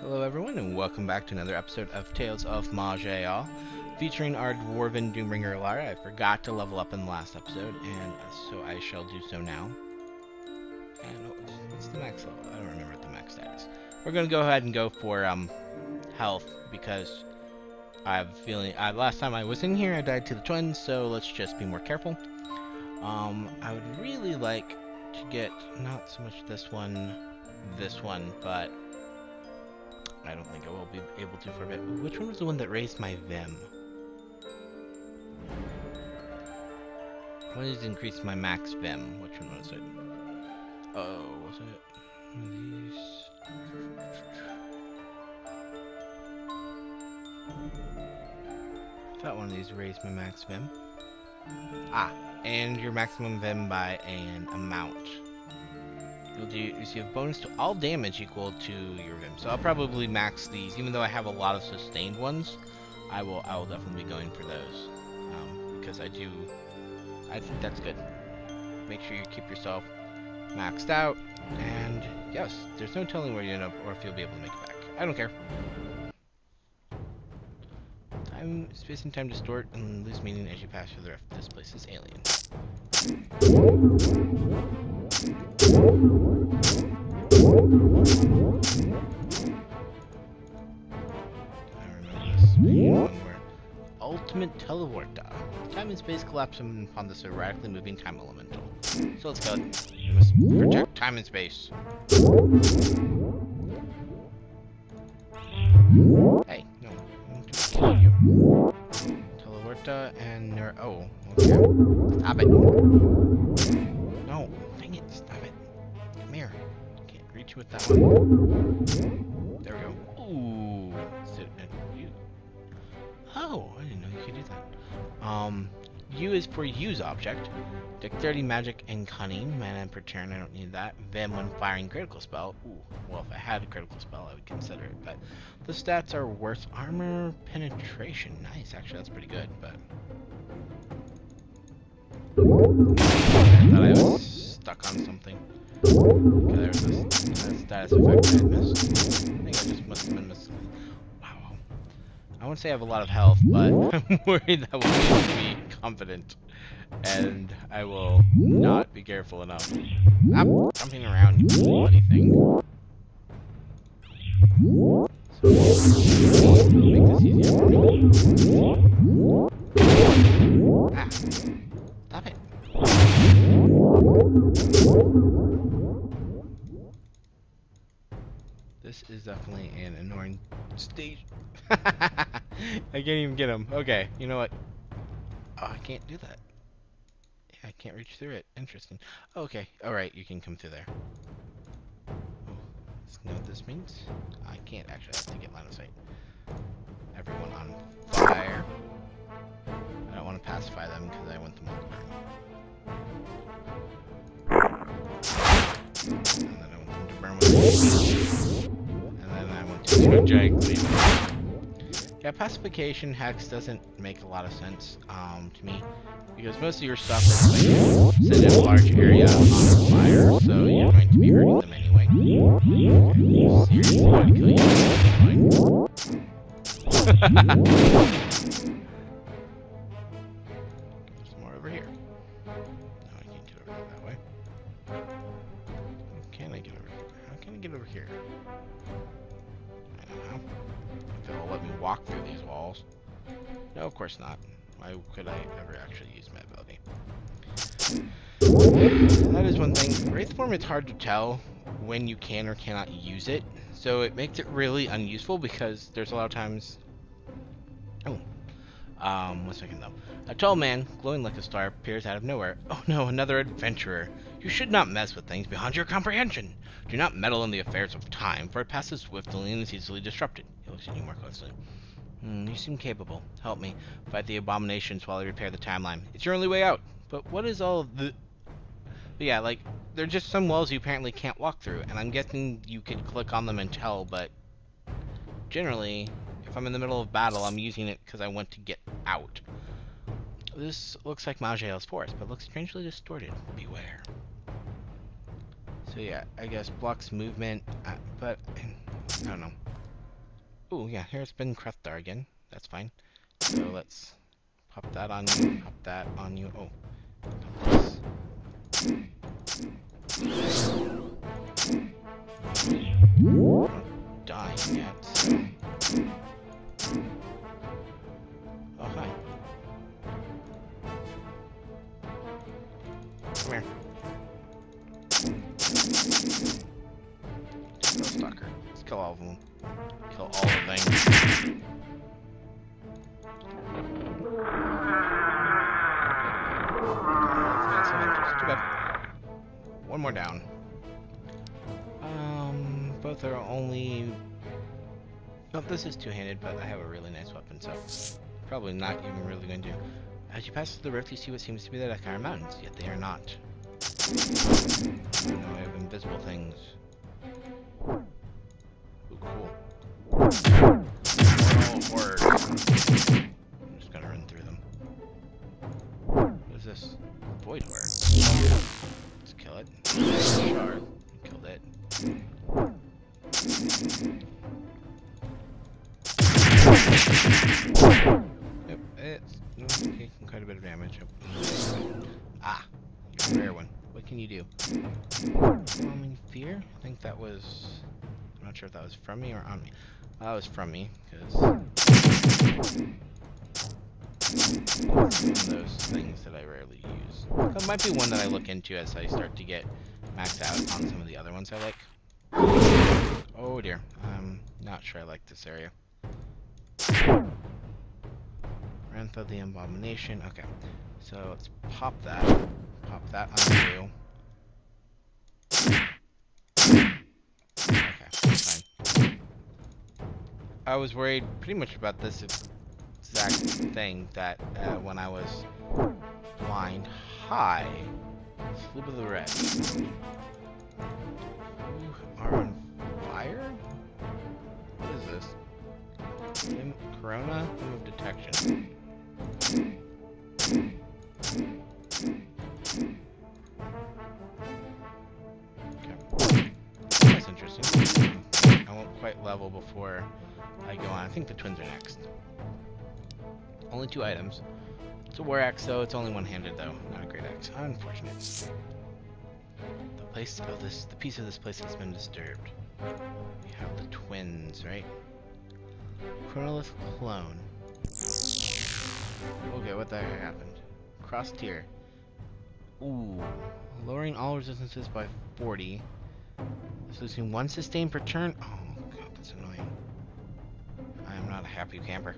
Hello everyone, and welcome back to another episode of Tales of Maj'Eyal, featuring our Dwarven Doombringer Lara. I forgot to level up in the last episode, and so I shall do so now. And what's the max level? I don't remember what the max stat is. We're going to go ahead and go for health, because I have a feeling, last time I was in here I died to the twins, so let's just be more careful. I would really like to get, not so much this one, but I don't think I will be able to for a bit. Which one was the one that raised my Vim? One is increased my max Vim. Which one was it? Oh, was it? These. I thought one of these raised my max Vim. Ah, and your maximum Vim by an amount. You'll receive a bonus to all damage equal to your Vim. So I'll probably max these, even though I have a lot of sustained ones. I will definitely be going for those because I think that's good. Make sure you keep yourself maxed out, and yes, there's no telling where you end up or if you'll be able to make it back. I don't care. Time, space, and time distort and lose meaning as you pass through the rift. This place is alien. I remember this being one where ultimate teleporta. Time and space collapse upon this erratically moving time elemental. So let's go. We must protect time and space. Hey, no, I want to kill you. Teleporta and oh, okay. Stop it. No, dang it, stop it. Come here. Can't reach with that one. There we go. Ooh. Oh, I didn't know you could do that. U is for use object. Dexterity, magic, and cunning. Mana per turn, I don't need that. Vim when firing critical spell. Ooh, well, if I had a critical spell, I would consider it. But the stats are worth armor, penetration. Nice, actually, that's pretty good, but I thought I was stuck on something. Okay, there was a status effect I missed. I think I just must have been missing. Wow. I wouldn't say I have a lot of health, but I'm worried that will make me confident. And I will not be careful enough. Stop jumping around, you bloody thing. So, make this easier for me. Ah. Stop it. This is definitely an annoying stage. I can't even get him. Okay, you know what? Oh, I can't do that. Yeah, I can't reach through it. Interesting. Okay, alright, you can come through there. Oh, let's know what this means. I can't actually have to get line of sight. Everyone on fire. I don't want to pacify them because I want them all to burn. And then I want them to burn with me. And then I want to do a giant cleave. Yeah, pacification hex doesn't make a lot of sense to me, because most of your stuff is set in a large area on fire, so you're going to be hurting them anyway. Okay, seriously going to kill you? There's more over here. No, I can't get over that way. How can I get over here? How can I get over here? I don't know. If it'll let me walk through these walls. No, of course not. Why could I ever actually use my ability? That is one thing. Wraith form, it's hard to tell when you can or cannot use it. So it makes it really unuseful because there's a lot of times... Oh. 1 second though. A tall man, glowing like a star, appears out of nowhere. Oh no, another adventurer. You should not mess with things beyond your comprehension. Do not meddle in the affairs of time, for it passes swiftly and is easily disrupted. He looks at you more closely. You seem capable. Help me fight the abominations while I repair the timeline. It's your only way out. But what is all of the... But yeah, like, there are just some walls you apparently can't walk through, and I'm guessing you could click on them and tell, but generally, if I'm in the middle of battle, I'm using it because I want to get out. This looks like Maj'Eyal's forest, but looks strangely distorted. Beware. So yeah, I guess blocks movement, but I don't know. Oh, yeah, here's Ben Krethtar again. That's fine. So let's pop that on you, pop that on you. Oh, pop this. I'm not dying yet, so... Oh, hi. Come here. Go stalker. Let's kill all of them. Kill all the things. Too bad. One more down. Both are only... Oh, this is two-handed, but I have a really nice weapon, so probably not even really going to do. As you pass through the rift, you see what seems to be the Dakar Mountains, yet they are not. Oh no, I have invisible things. Ooh, cool. Oh, horrors. I'm just gonna run through them. What is this? Void horror. Let's kill it. Shard. Killed it. Yep, it's taking quite a bit of damage. Ah, you're a rare one. What can you do? Overwhelming fear? I think that was... I'm not sure if that was from me or on me. That was from me, because... it's one of those things that I rarely use. That might be one that I look into as I start to get maxed out on some of the other ones I like. Oh dear, I'm not sure I like this area. Wrath of the Abomination. Okay, so let's pop that on you. Okay, fine. I was worried pretty much about this exact thing that when I was blind. Hi, Slip of the Red. You are on fire? What is this? Corona? Hymn of Detection. Okay. That's interesting. I won't quite level before I go on. I think the twins are next. Only 2 items. It's a war axe, though. It's only one-handed, though. Not a great axe. Unfortunate. The piece of this place has been disturbed. We have the twins, right? Chronolith clone. Okay, what the heck happened? Cross tier. Ooh. Lowering all resistances by 40. It's losing 1 sustain per turn. Oh god, that's annoying. I am not a happy camper.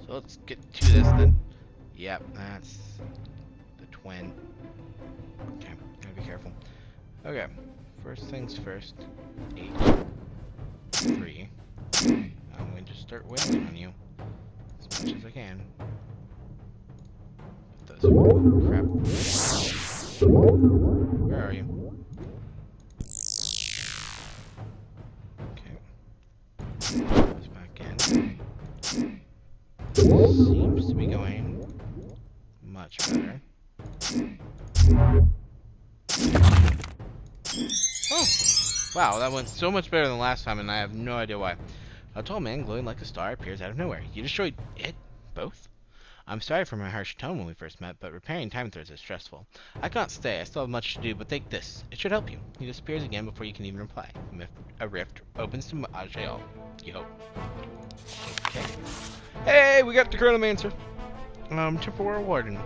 So let's get to this then. Yep, that's the twin. Okay, gotta be careful. Okay, first things first. 8. 3. I'm going to start wailing on you as much as I can. Put those away. Oh, crap. Where are you? Okay. Put those back in. Seems to be going much better. Oh! Wow, that went so much better than last time, and I have no idea why. A tall man glowing like a star appears out of nowhere. You destroyed it? Both? I'm sorry for my harsh tone when we first met, but repairing time threads is stressful. I can't stay. I still have much to do, but take this. It should help you. He disappears again before you can even reply. A rift opens to Maj'Eyal. You hope. Okay. Hey, we got the Chronomancer. Temporal Warden.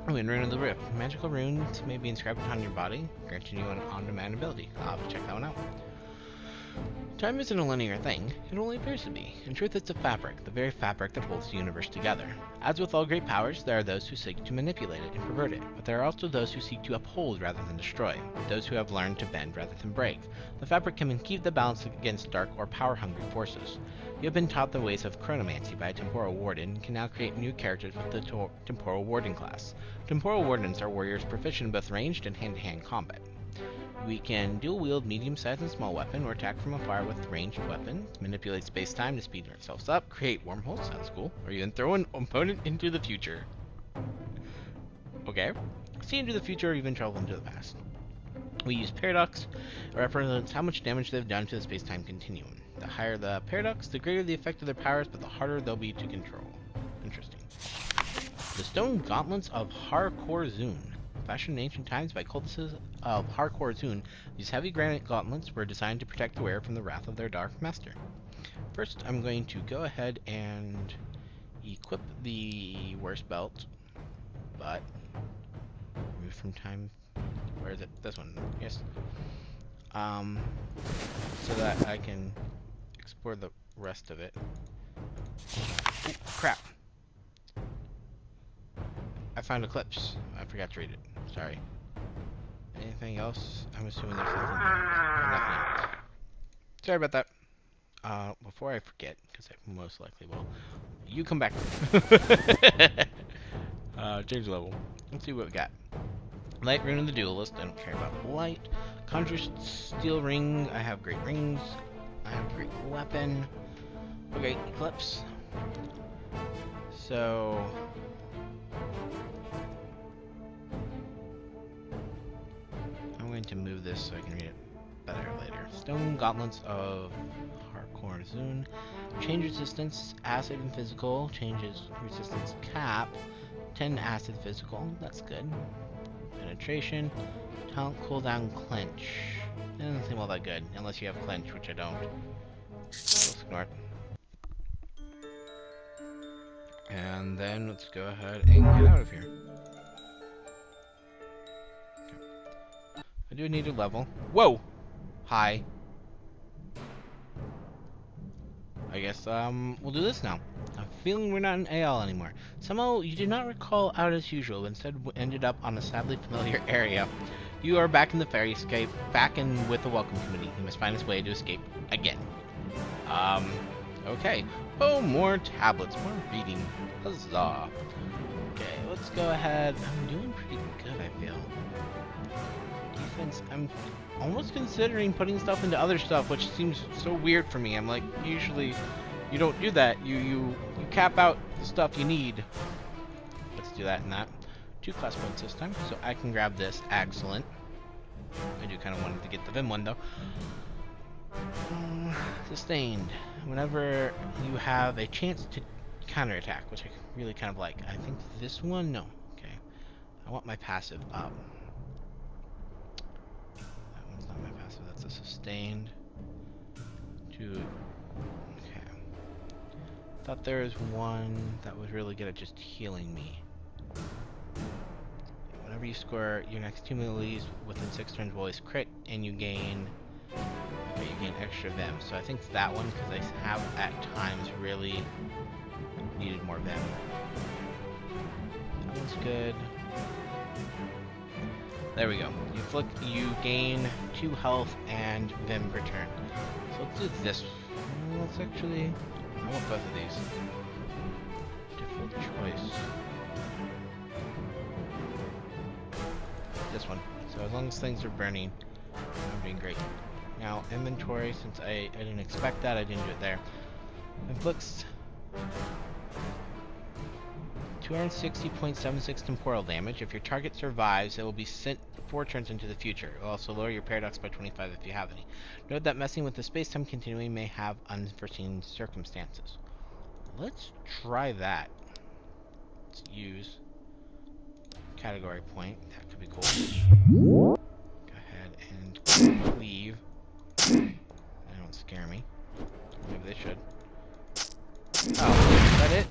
Rune of the Rift. Magical runes may be inscribed upon your body, granting you an on-demand ability. I'll have to check that one out. Time isn't a linear thing. It only appears to be. In truth, it's a fabric, the very fabric that holds the universe together. As with all great powers, there are those who seek to manipulate it and pervert it, but there are also those who seek to uphold rather than destroy, those who have learned to bend rather than break. The fabric can keep the balance against dark or power-hungry forces. You have been taught the ways of chronomancy by a Temporal Warden and can now create new characters with the Temporal Warden class. Temporal Wardens are warriors proficient in both ranged and hand-to-hand combat. We can dual-wield medium-sized and small weapon, or attack from afar with ranged weapons, manipulate space-time to speed ourselves up, create wormholes, sounds cool, or even throw an opponent into the future. Okay. See into the future or even travel into the past. We use Paradox, it represents how much damage they've done to the space-time continuum. The higher the paradox, the greater the effect of their powers, but the harder they'll be to control. Interesting. The stone gauntlets of Har-Korzun. Fashioned in ancient times by cultists of Har-Korzun, these heavy granite gauntlets were designed to protect the wearer from the wrath of their dark master. First, I'm going to go ahead and equip the worst belt, but remove from time. Where is it? This one. Yes. So that I can explore the rest of it. Oh, crap. I found Eclipse. I forgot to read it. Sorry. Anything else? I'm assuming there's nothing there. Nothing. Sorry about that. Before I forget, because I most likely will, you come back. Change level. Let's see what we got. Light Rune of the Duelist. I don't care about light. Conjure Steel Ring. I have great rings. I have great weapon. Okay, Eclipse. So I'm going to move this so I can read it better later. Stone Gauntlets of Har-Korzun. Change resistance, acid and physical. Changes resistance cap. 10 acid physical. That's good. Penetration. Talent cooldown clench. It doesn't seem all that good, unless you have clench, which I don't. So let's ignore it. And then let's go ahead and get out of here. Okay. I do need a level. Whoa! Hi. I guess we'll do this now. I'm feeling we're not in Maj'Eyal anymore. Somehow you did not recall out as usual, instead ended up on a sadly familiar area. You are back in the Fairyscape, back in with the Welcome Committee. You must find his way to escape again. Okay. Oh, more tablets, more reading. Huzzah. Okay, let's go ahead. I'm doing pretty good, I feel. Defense, I'm almost considering putting stuff into other stuff, which seems so weird for me. I'm like, usually you don't do that. You cap out the stuff you need. Let's do that and that. 2 class points this time, so I can grab this. Excellent. I do kind of wanted to get the Vim one though. Sustained. Whenever you have a chance to counterattack, which I really kind of like. I think this one, no. Okay. I want my passive up. That one's not my passive, that's a sustained. Okay. Thought there was one that was really good at just healing me. Whenever you score your next 2 melee within 6 turns voice crit, and you gain extra Vim. So I think that one, because I have at times really needed more Vim. That one's good. There we go. You gain 2 health and Vim per turn. So let's do this. Let's actually, I want both of these. Difficult choice. This one. So as long as things are burning, I'm doing great. Now, inventory, since I didn't expect that, I didn't do it there. Inflicts 260.76 temporal damage. If your target survives, it will be sent 4 turns into the future. It will also lower your paradox by 25 if you have any. Note that messing with the space-time continuing may have unforeseen circumstances. Let's try that. Let's use category point. That could be cool. Go ahead and leave. They don't scare me. Maybe they should. Oh, is that it?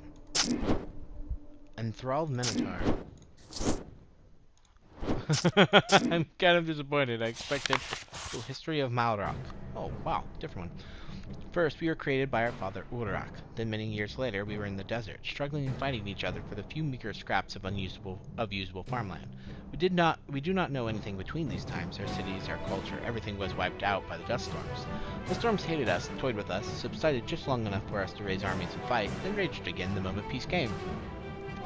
Enthralled Minotaur. I'm kind of disappointed. I expected History of Malrock. Oh, wow. Different one. First, we were created by our father Urrak. Then many years later, we were in the desert, struggling and fighting each other for the few meager scraps of usable farmland. We do not know anything between these times. Our cities, our culture, everything was wiped out by the dust storms. The storms hated us, toyed with us, subsided just long enough for us to raise armies and fight, then raged again the moment peace came.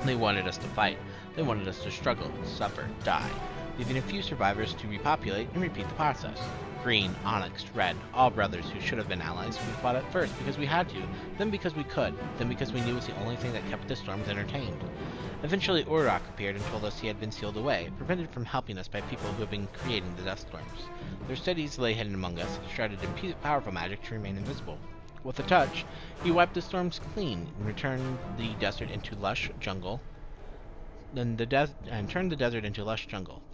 They wanted us to fight. They wanted us to struggle, suffer, die, leaving a few survivors to repopulate and repeat the process. Green, Onyx, Red, all brothers who should have been allies. We fought at first because we had to, then because we could, then because we knew it was the only thing that kept the storms entertained. Eventually Urrak appeared and told us he had been sealed away, prevented from helping us by people who had been creating the dust storms. Their cities lay hidden among us, shrouded in powerful magic to remain invisible. With a touch, he wiped the storms clean and turned the desert into lush jungle,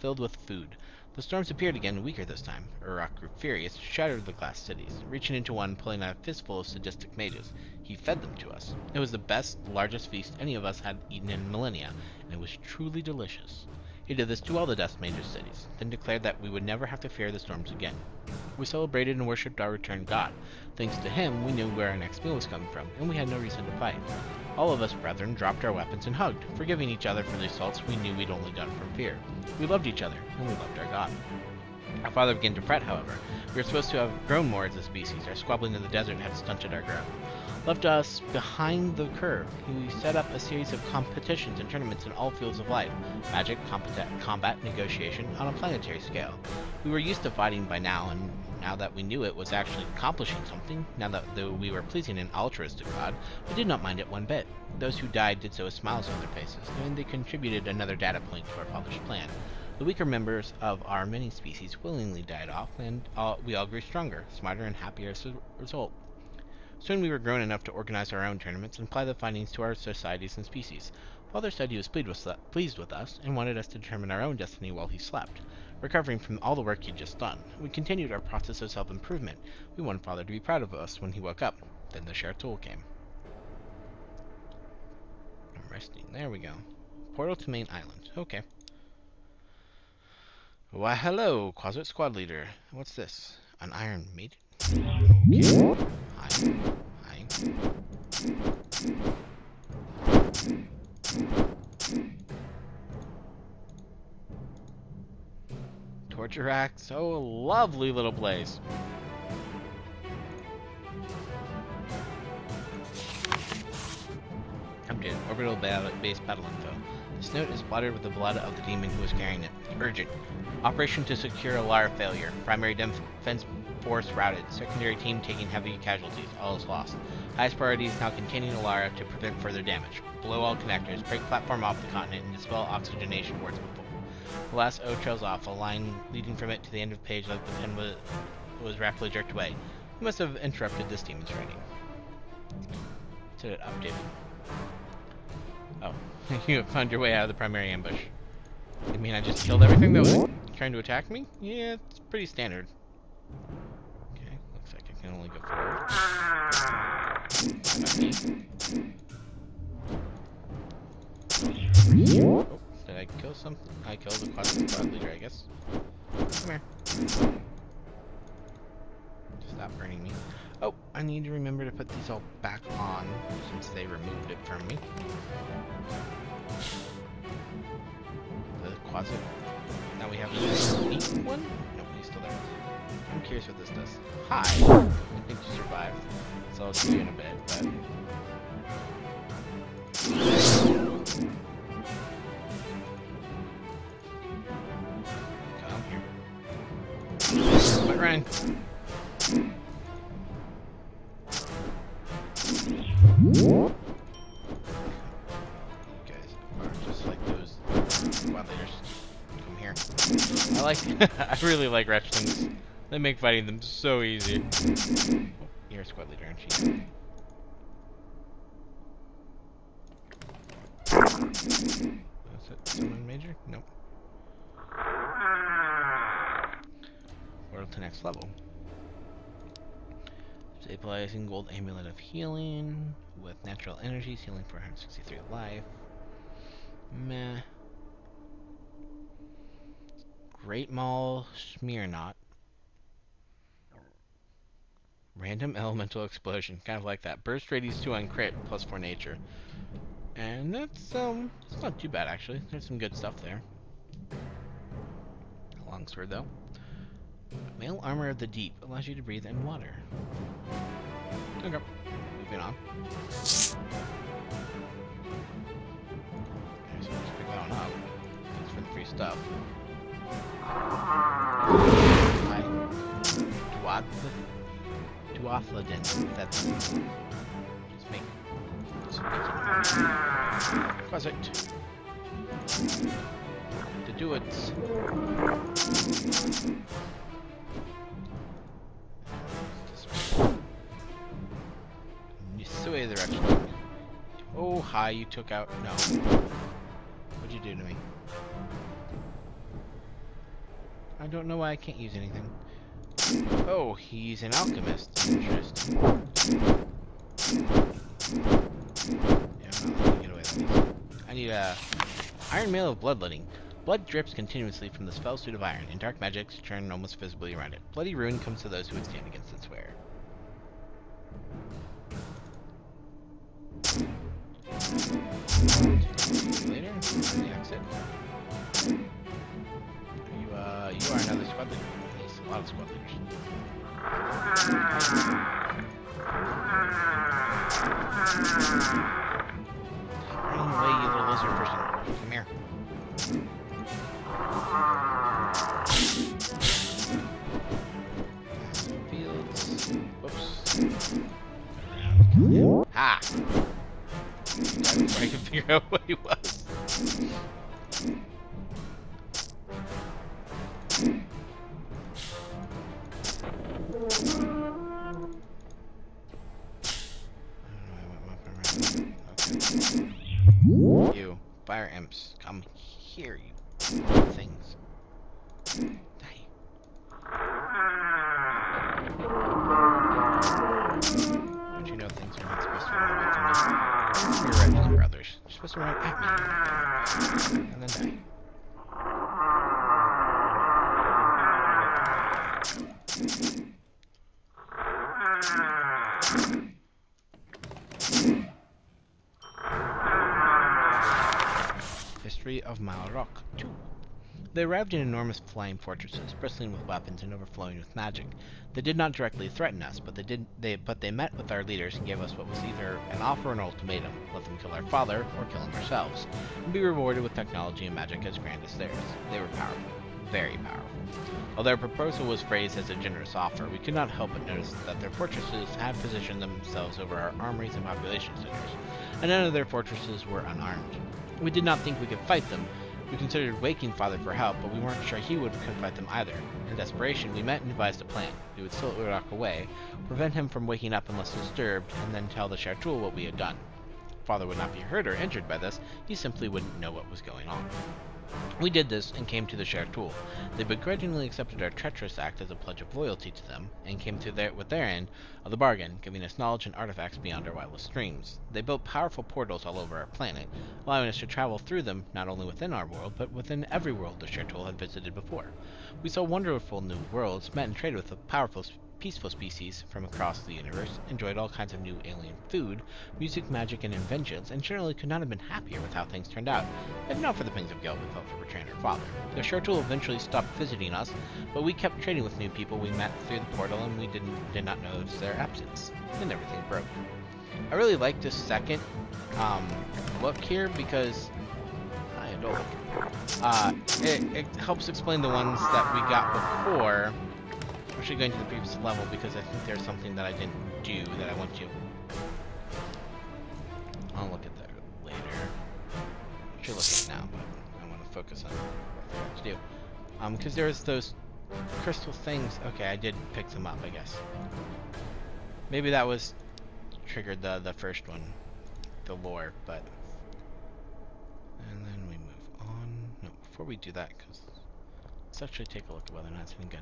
filled with food. The storms appeared again, weaker this time. Uruk grew furious, shattered the glass cities, reaching into one, pulling out a fistful of sadistic mages. He fed them to us. It was the best, largest feast any of us had eaten in millennia, and it was truly delicious. He did this to all the Dust Mages cities, then declared that we would never have to fear the storms again. We celebrated and worshipped our returned god. Thanks to him, we knew where our next meal was coming from, and we had no reason to fight. All of us brethren dropped our weapons and hugged, forgiving each other for the assaults we knew we'd only done from fear. We loved each other, and we loved our god. Our father began to fret, however. We were supposed to have grown more as a species. Our squabbling in the desert had stunted our growth. Left us behind the curve. We set up a series of competitions and tournaments in all fields of life. Magic, combat, negotiation, on a planetary scale. We were used to fighting by now, and now that we knew it was actually accomplishing something, now that though we were pleasing an altruistic god, we did not mind it one bit. Those who died did so with smiles on their faces, and they contributed another data point to our father's plan. The weaker members of our many species willingly died off, and we all grew stronger, smarter, and happier as a result. Soon we were grown enough to organize our own tournaments and apply the findings to our societies and species. Father said he was pleased with us and wanted us to determine our own destiny while he slept, recovering from all the work he'd just done. We continued our process of self-improvement. We wanted Father to be proud of us when he woke up. Then the Share Tool came. I'm resting. There we go. Portal to main island. Okay. Why, hello, Quasit Squad Leader. What's this? An Iron Maiden? Okay. Hi. Torture Axe. Oh, a lovely little place. Updated. Orbital base battle info. This note is blotted with the blood of the demon who was carrying it. Urgent. Operation to secure Alara failure. Primary defense force routed. Secondary team taking heavy casualties. All is lost. Highest priority is now containing Alara to prevent further damage. Blow all connectors. Break platform off the continent and dispel oxygenation wards before. The last O trails off. A line leading from it to the end of the page like the pen was rapidly jerked away. We must have interrupted this demon's writing. Said it updated. Oh. You have found your way out of the primary ambush. I mean, I just killed everything that was trying to attack me? Yeah, it's pretty standard. Okay, looks like I can only go forward. Oh, did I kill something? I killed the quad leader, I guess. Come here. Stop burning me. Oh, I need to remember to put these all back on since they removed it from me. The Quasit. Now we have a neat one? No, he's still there. I'm curious what this does. Hi! I think you survived. So I'll see you in a bit, but... Come here. Quit running. You guys are just like those squad leaders. Come here. I really like Wretchlings. They make fighting them so easy. Oh, you're a squad leader, aren't you? Is it someone major? Nope. World to next level. Stabilizing gold amulet of healing with natural energies, healing for 163 life. Meh. Great Maul Smearnot. Random elemental explosion, kind of like that. Burst radius 2 on crit, plus 4 nature. And that's it's not too bad actually. There's some good stuff there. Longsword though. Mail Armor of the Deep allows you to breathe in water. Okay, moving on. Okay, so let's pick that one up. Thanks for the free stuff. Duathlodin. That's just me. Quasit. To do it. That's the way the direction. Oh, hi, you took out... No. What'd you do to me? I don't know why I can't use anything. Oh, he's an alchemist. Interesting. Yeah, I'm not letting you get away with this. I need a Iron Mail of Bloodletting. Blood drips continuously from the spell suit of iron, and dark magics turn almost visibly around it. Bloody ruin comes to those who would stand against its wearer. Later, on the exit. You are another squad leader. There's a lot of squad leaders. Run away, you little lizard person. Come here. Fields. Whoops. Ha! Before I could figure out what he was. Okay. You, fire imps, come here, you things. Die. Don't you know things are not supposed to run away from you? You're right, brothers. You're supposed to run at me. And then die. History of Maj'Eyal Rock 2. They arrived in enormous flying fortresses, bristling with weapons and overflowing with magic. They did not directly threaten us, but they met with our leaders and gave us what was either an offer or an ultimatum: let them kill our father or kill him ourselves, and be rewarded with technology and magic as grand as theirs. They were powerful, very powerful. Although their proposal was phrased as a generous offer, we could not help but notice that their fortresses had positioned themselves over our armories and population centers, and none of their fortresses were unarmed. We did not think we could fight them. We considered waking Father for help, but we weren't sure he could fight them either. In desperation, we met and devised a plan. We would slowly walk away, prevent him from waking up unless disturbed, and then tell the Shartul what we had done. Father would not be hurt or injured by this, he simply wouldn't know what was going on. We did this and came to the Shartul. They begrudgingly accepted our treacherous act as a pledge of loyalty to them, and came to with their end of the bargain, giving us knowledge and artifacts beyond our wildest dreams. They built powerful portals all over our planet, allowing us to travel through them not only within our world, but within every world the Shartul had visited before. We saw wonderful new worlds, met and traded with a powerful, peaceful species from across the universe, enjoyed all kinds of new alien food, music, magic, and inventions, and generally could not have been happier with how things turned out. If not for the pangs of guilt we felt for betraying our father. The Shartul eventually stopped visiting us, but we kept trading with new people we met through the portal, and we did not notice their absence. Then everything broke. I really like this second look here because it helps explain the ones that we got before. I'm actually going to the previous level because I think there's something that I didn't do that I want to. I'll look at that later. I should look at it now, but I want to focus on what I have to do. Because there's those crystal things. Okay, I did pick them up, I guess. Maybe that was triggered the first one, the lore, but. And then we move on. No, before we do that, because let's actually take a look at whether or not it's any good.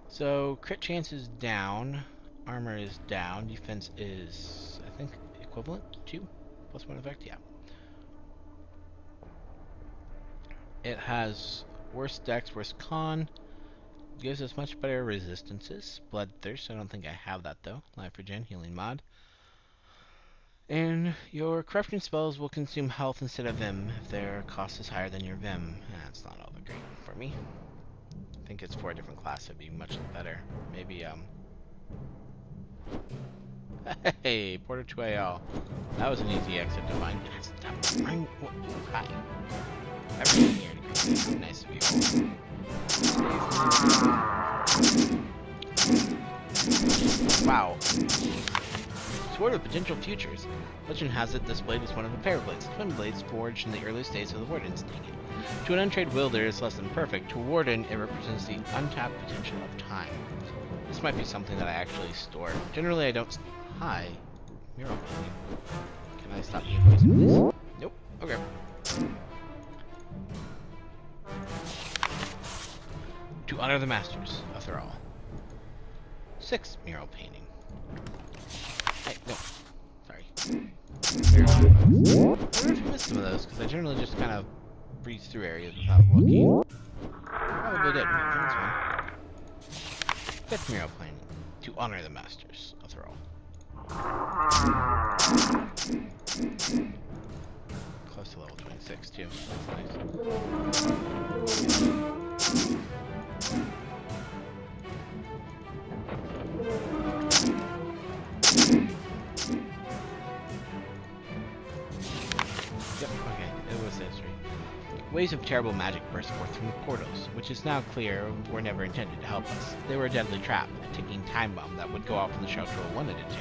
So, crit chance is down, armor is down, defense is, I think, equivalent to +1 effect, yeah. It has worse dex, worse con, gives us much better resistances, bloodthirst, I don't think I have that though, life regen, healing mod. And your corruption spells will consume health instead of Vim if their cost is higher than your Vim. That's not all that great for me. I think it's for a different class, it'd be much better. Maybe, Hey, Porter to Maj'Eyal. That was an easy exit to find. Hi. Everything here. Nice of you. Wow. Sword of Potential Futures. Legend has it this blade is one of the Parablades, twin blades forged in the earliest days of the Warden's taking. To an untrained wielder, it's less than perfect. To a Warden, it represents the untapped potential of time. This might be something that I actually store. Generally, I don't... Hi. mural painting. Can I stop being poisoned, please? Nope. Okay. To honor the masters of Thrall. 6 mural painting. Hey, no. Sorry. I wonder if I missed some of those, because I generally just kind of breeze through areas without looking. Probably did. That's fine. 5th mural painting. To honor the masters of Thrall. Close to level 26 too. That's nice. Yep, okay, it was history. Waves of terrible magic burst forth from the portals, which is now clear were never intended to help us. They were a deadly trap, a ticking time bomb that would go off when the Shell Troll wanted it to,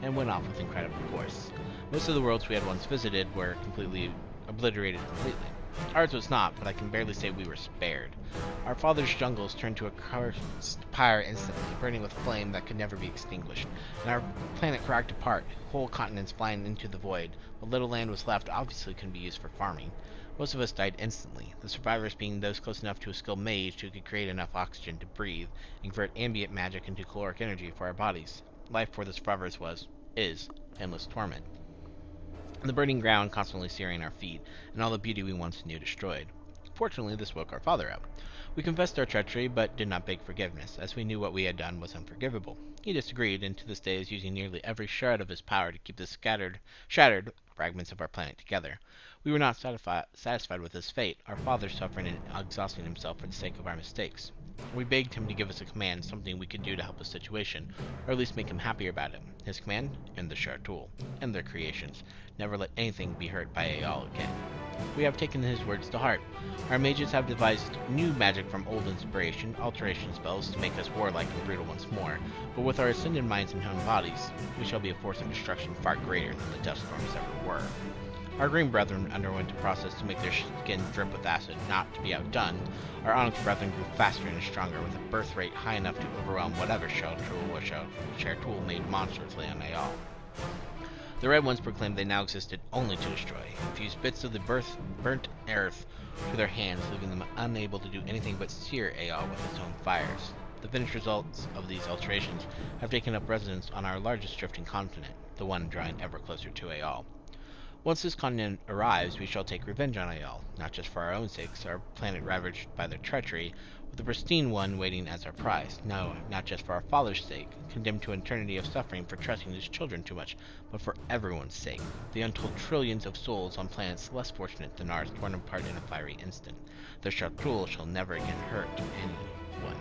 and went off with incredible force. Most of the worlds we had once visited were obliterated completely. Ours was not, but I can barely say we were spared. Our father's jungles turned to a cursed pyre instantly, burning with flame that could never be extinguished, and our planet cracked apart, whole continents flying into the void. What little land was left obviously couldn't be used for farming. Most of us died instantly, the survivors being those close enough to a skilled mage who could create enough oxygen to breathe and convert ambient magic into caloric energy for our bodies. Life for the survivors is, endless torment. The burning ground constantly searing our feet, and all the beauty we once knew destroyed. Fortunately, this woke our father up. We confessed our treachery, but did not beg forgiveness, as we knew what we had done was unforgivable. He disagreed, and to this day is using nearly every shred of his power to keep the shattered fragments of our planet together. We were not satisfied with his fate, our father suffering and exhausting himself for the sake of our mistakes. We begged him to give us a command, something we could do to help the situation, or at least make him happier about it. His command? End the Shartul, and their creations. Never let anything be hurt by Maj'Eyal again. We have taken his words to heart. Our mages have devised new magic from old inspiration, alteration spells to make us warlike and brutal once more, but with our ascended minds and honed bodies, we shall be a force of destruction far greater than the dust storms ever were. Our green brethren underwent a process to make their skin drip with acid, not to be outdone. Our onyx brethren grew faster and stronger, with a birth rate high enough to overwhelm whatever Shell Tool made monstrously on Maj'Eyal. The red ones proclaimed they now existed only to destroy, and fused bits of the burnt earth to their hands, leaving them unable to do anything but sear Maj'Eyal with its own fires. The finished results of these alterations have taken up residence on our largest drifting continent, the one drawing ever closer to Maj'Eyal. Once this continent arrives, we shall take revenge on Maj'Eyal, not just for our own sakes, our planet ravaged by their treachery, with the pristine one waiting as our prize. No, not just for our father's sake, condemned to an eternity of suffering for trusting his children too much, but for everyone's sake, the untold trillions of souls on planets less fortunate than ours torn apart in a fiery instant. The Shartul shall never again hurt anyone.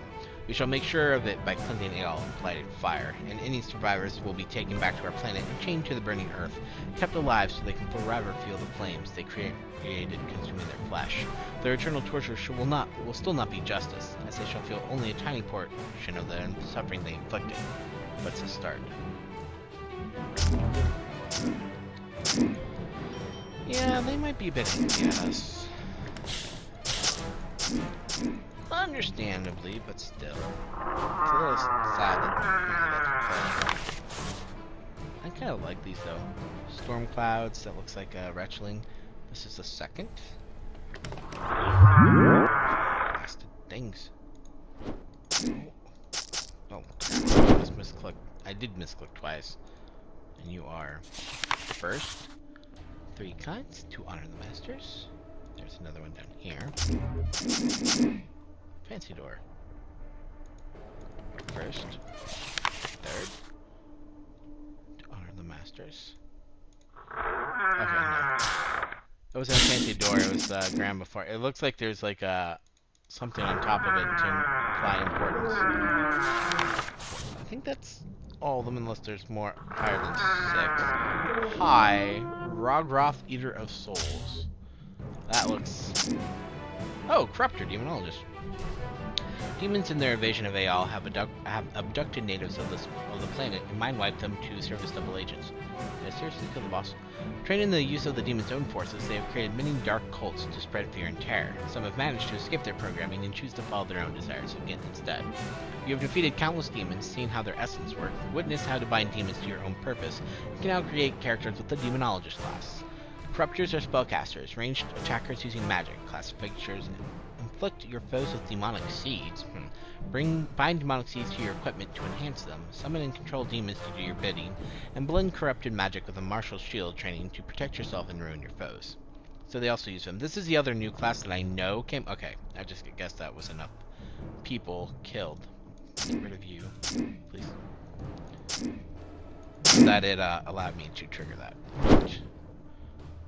We shall make sure of it by cleansing Maj'Eyal and lighted fire, and any survivors will be taken back to our planet and chained to the burning earth, kept alive so they can forever feel the flames they created consuming their flesh. Their eternal torture will still not be justice, as they shall feel only a tiny portion of the suffering they inflicted. But it's a start. Yeah, they might be a bit angry at us. Understandably, but still. It's a little sad that I kind of like these though. Storm clouds, that looks like a Retchling. This is the second. Blasted things. Oh, I did misclick twice. And you are first. 3 kinds to honor the masters. There's another one down here. Fancy door. First. Third. To honor the masters. Okay, no. That wasn't a fancy door, it was grand before. It looks like there's like something on top of it to imply importance. I think that's all of them unless there's more higher than 6. Hi, Rogroth, Eater of Souls. That looks... Oh, Corruptor, Demonologist. Demons in their invasion of Maj'Eyal have abducted natives of the planet and mind-wiped them to serve as double agents. Did I seriously kill the boss? Trained in the use of the demon's own forces, they have created many dark cults to spread fear and terror. Some have managed to escape their programming and choose to follow their own desires again instead. You have defeated countless demons, seen how their essence works, witnessed how to bind demons to your own purpose, and can now create characters with the Demonologist class. Corruptors are spellcasters, ranged attackers using magic. Class fixtures inflict your foes with demonic seeds. Bind demonic seeds to your equipment to enhance them. Summon and control demons to do your bidding. And blend corrupted magic with a martial shield training to protect yourself and ruin your foes. So they also use them. This is the other new class that I know came... Okay, I just guessed that was enough people killed. Get rid of you, please. That it allowed me to trigger that.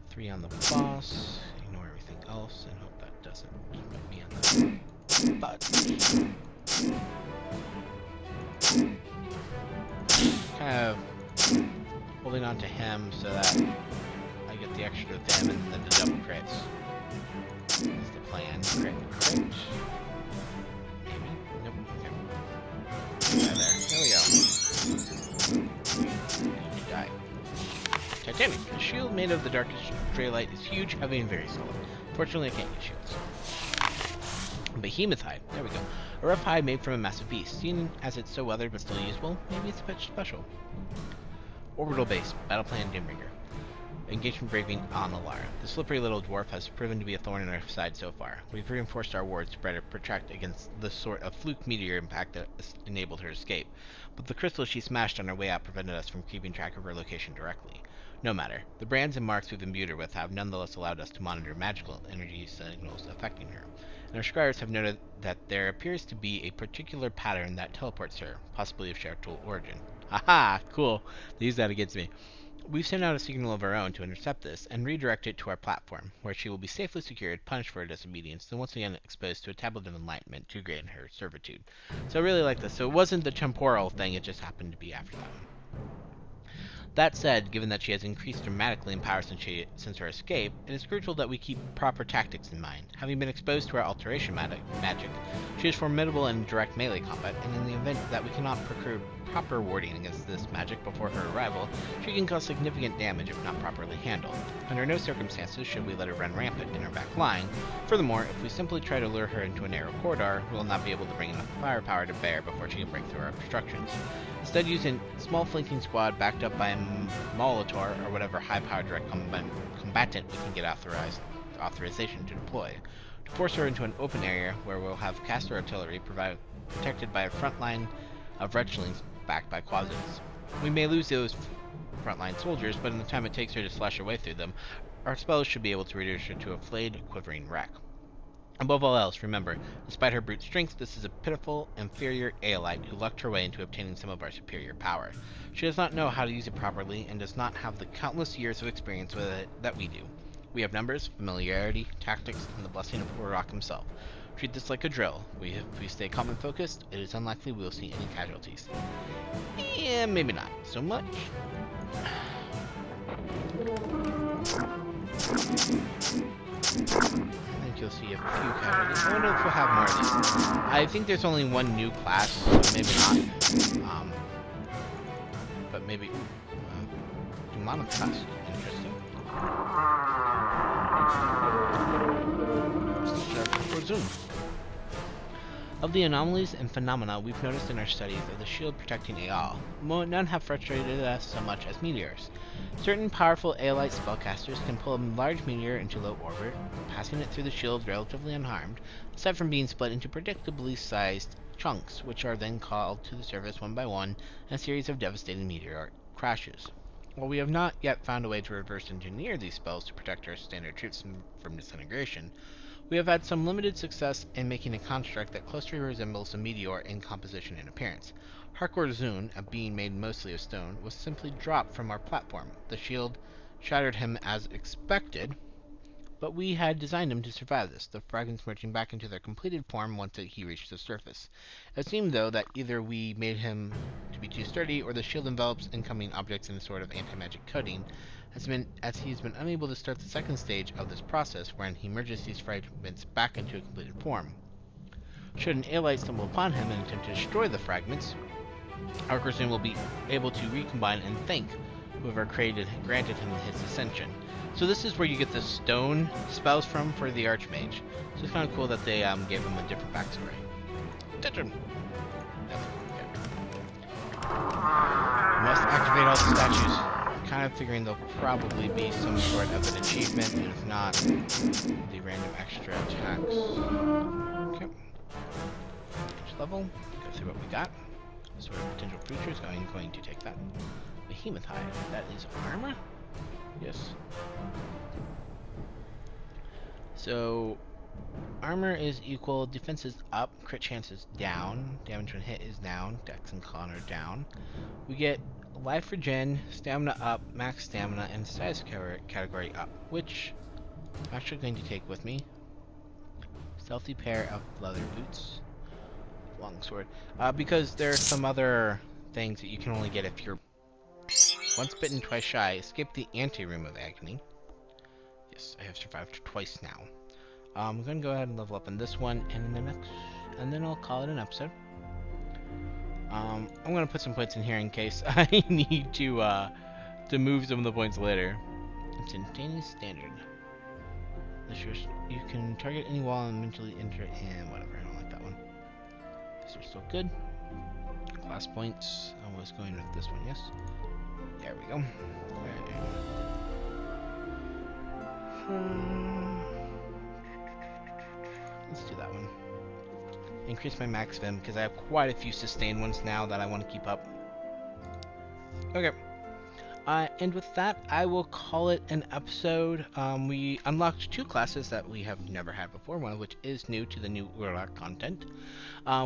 3 on the boss. Ignore everything else and hope that doesn't put me on the butt. Kind of holding on to him so that I get the extra with him and then the double crits. That's the plan. Crit. Maybe? Nope. Okay. There we go. You die. Titanic. A shield made of the darkest Draylight is huge, heavy, and very solid. Fortunately, I can't use shields. Behemoth hide. There we go. A rough hide made from a massive beast. Seen as it's so weathered but still usable, maybe it's a bit special. Orbital base. Battle plan Doombringer. Engagement braving on the Lara. The slippery little dwarf has proven to be a thorn in our side so far. We've reinforced our wards to better protect against the sort of fluke meteor impact that enabled her escape, but the crystal she smashed on her way out prevented us from keeping track of her location directly. No matter. The brands and marks we've imbued her with have nonetheless allowed us to monitor magical energy signals affecting her. And our scryers have noted that there appears to be a particular pattern that teleports her, possibly of shared tool origin. Haha! Cool! They use that against me. We've sent out a signal of our own to intercept this and redirect it to our platform, where she will be safely secured, punished for her disobedience, and once again exposed to a tablet of enlightenment to grant her servitude. So I really like this. So it wasn't the temporal thing, it just happened to be after that one. That said, given that she has increased dramatically in power since her escape, it is crucial that we keep proper tactics in mind. Having been exposed to our alteration magic, she is formidable in direct melee combat, and in the event that we cannot procure proper warding against this magic before her arrival, she can cause significant damage if not properly handled. Under no circumstances should we let her run rampant in her back line. Furthermore, if we simply try to lure her into a narrow corridor, we will not be able to bring enough firepower to bear before she can break through our obstructions. Instead, using a small flanking squad backed up by a Molitor or whatever high-powered direct combatant we can get authorization to deploy, to force her into an open area where we'll have caster artillery protected by a front line of Wretchlings backed by Quasits. We may lose those frontline soldiers, but in the time it takes her to slash her way through them, our spells should be able to reduce her to a flayed, quivering wreck. Above all else, remember, despite her brute strength, this is a pitiful, inferior Aelite who lucked her way into obtaining some of our superior power. She does not know how to use it properly, and does not have the countless years of experience with it that we do. We have numbers, familiarity, tactics, and the blessing of Urok himself. Treat this like a drill. If we stay calm and focused, it is unlikely we will see any casualties. Yeah, maybe not so much. I think you'll see a few casualties. I wonder if we'll have more of these. I think there's only one new class, so maybe not. But maybe... demonic class. Interesting. Resume. Of the anomalies and phenomena we've noticed in our studies of the shield protecting Maj'Eyal, none have frustrated us so much as meteors. Certain powerful Aelite spellcasters can pull a large meteor into low orbit, passing it through the shield relatively unharmed, aside from being split into predictably sized chunks, which are then called to the surface one by one in a series of devastating meteor crashes. While we have not yet found a way to reverse engineer these spells to protect our standard troops from disintegration, we have had some limited success in making a construct that closely resembles a meteor in composition and appearance. Harkor Zun, a being made mostly of stone, was simply dropped from our platform. The shield shattered him as expected, but we had designed him to survive this, the fragments merging back into their completed form once he reached the surface. It seemed, though, that either we made him to be too sturdy, or the shield envelops incoming objects in a sort of anti-magic coating, as he has been unable to start the second stage of this process, wherein he merges these fragments back into a completed form. Should an Aelite stumble upon him and attempt to destroy the fragments, our Kursun will be able to recombine and think whoever granted him his ascension. So this is where you get the stone spells from for the Archmage. So it's kind of cool that they gave him a different backstory. Ditch Must activate all the statues. Kind of figuring there'll probably be some sort of an achievement, and if not, the random extra attacks. Okay. Each level, go through what we got. Sort of potential features. Going to take that. Behemoth hide. That is armor? Yes. So, armor is equal, defense is up, crit chance is down, damage when hit is down, dex and con are down. We get life regen, stamina up, max stamina, and status category up, which I'm actually going to take with me. Stealthy pair of leather boots. Longsword. Because there are some other things that you can only get if you're once bitten, twice shy. Escape the anteroom of agony. Yes, I have survived twice now. I'm going to go ahead and level up in this one, and in the next, and then I'll call it an episode. I'm going to put some points in here in case I need to move some of the points later. Instantaneous standard. You can target any wall and mentally enter it, and whatever. I don't like that one. These are still good. Class points. I was going with this one, yes. There we go. Let's do that one. Increase my max vim because I have quite a few sustained ones now that I want to keep up. Okay. And with that, I will call it an episode. We unlocked 2 classes that we have never had before, one of which is new to the new Urlach content.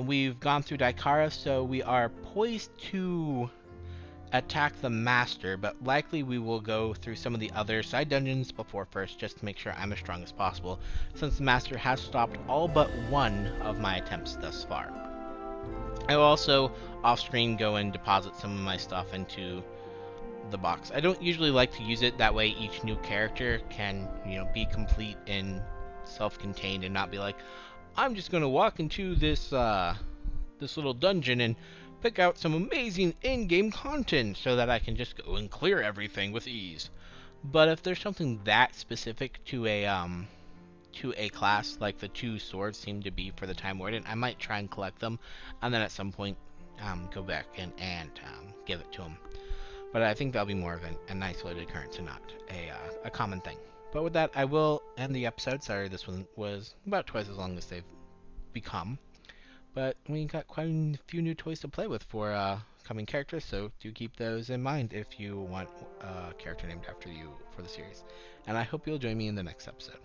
We've gone through Daikara, so we are poised to attack the Master, but likely we will go through some of the other side dungeons before first, just to make sure I'm as strong as possible, since the Master has stopped all but one of my attempts thus far. I will also, off-screen, go and deposit some of my stuff into the box. I don't usually like to use it, that way each new character can, be complete and self-contained and not be like, I'm just gonna walk into this little dungeon and pick out some amazing in-game content so that I can just go and clear everything with ease. But if there's something that specific to a class, like the 2 swords seem to be for the Time Warden, I might try and collect them, and then at some point go back and give it to them. But I think that'll be more of an isolated occurrence and not a common thing. But with that, I will end the episode. Sorry, this one was about twice as long as they've become. But we got quite a few new toys to play with for coming characters, so do keep those in mind if you want a character named after you for the series. And I hope you'll join me in the next episode.